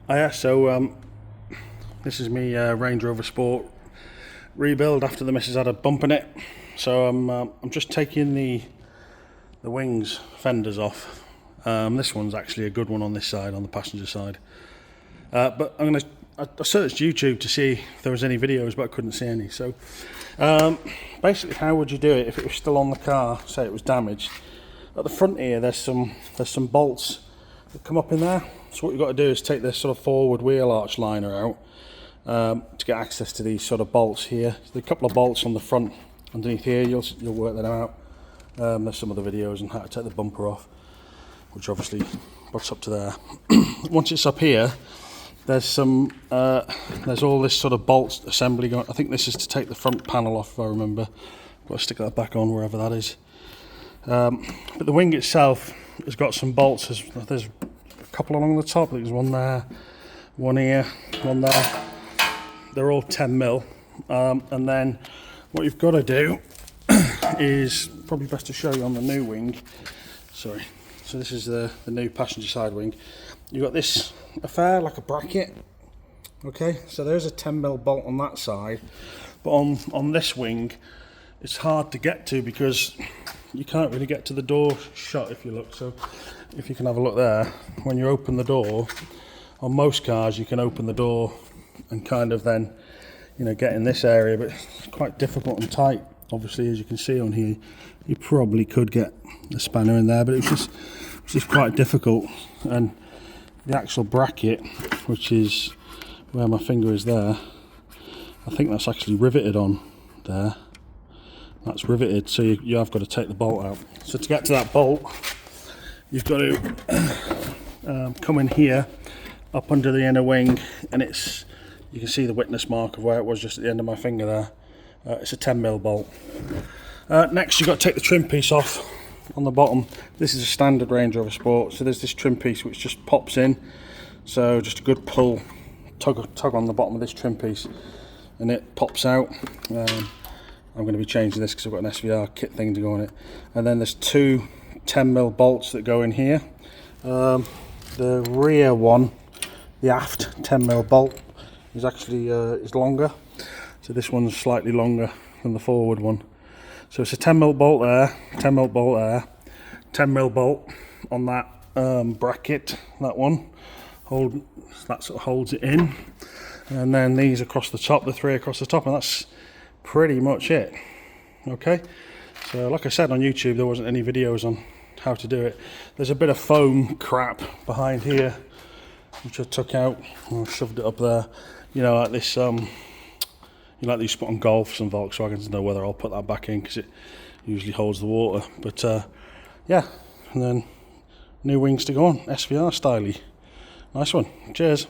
Oh yeah, so this is me Range Rover Sport rebuild after the missus had a bump in it. So I'm just taking the wings fenders off. This one's actually a good one on this side, on the passenger side. But I searched YouTube to see if there was any videos, but I couldn't see any. So basically, how would you do it if it was still on the car? Say it was damaged. At the front here, there's some bolts that come up in there. So what you've got to do is take this sort of forward wheel arch liner out to get access to these sort of bolts here. There's a couple of bolts on the front underneath here. You'll work that out. There's some of the videos on how to take the bumper off, which obviously puts up to there. Once it's up here, there's all this sort of bolt assembly going. I think this is to take the front panel off, if I remember. Got to stick that back on wherever that is. But the wing itself has got some bolts. There's a couple along the top. There's one there, one here, one there. They're all 10mm. And then what you've got to do is, probably best to show you on the new wing. Sorry. So this is the new passenger side wing. You've got this affair like a bracket. Okay, so there's a 10mm bolt on that side, but on this wing it's hard to get to because you can't really get to the door shut if you look. So if you can have a look there, when you open the door, on most cars you can open the door and kind of then, you know, get in this area, but it's quite difficult and tight. Obviously, as you can see on here, you probably could get the spanner in there, but it's just quite difficult. And the actual bracket, which is where my finger is there, I think that's actually riveted on there. That's riveted, so you have got to take the bolt out. So to get to that bolt, you've got to come in here, up under the inner wing, and you can see the witness mark of where it was just at the end of my finger there. It's a 10mm bolt. Next, you've got to take the trim piece off on the bottom. This is a standard Range Rover Sport, so there's this trim piece which just pops in. So just a good pull, tug on the bottom of this trim piece, and it pops out. I'm going to be changing this because I've got an SVR kit thing to go on it. And then there's two 10mm bolts that go in here. The rear one, the aft 10mm bolt, is actually is longer. So this one's slightly longer than the forward one. So it's a 10mm bolt there, 10mm bolt there, 10mm bolt on that bracket, that one. That sort of holds it in. And then these across the top, the three across the top, and that's pretty much it. Okay, so like I said on YouTube, there wasn't any videos on how to do it. There's a bit of foam crap behind here, which I took out and shoved it up there. You know, like this, you like these put on Golfs and Volkswagens. I know whether I'll put that back in because it usually holds the water. But yeah, and then new wings to go on, SVR styly. Nice one. Cheers.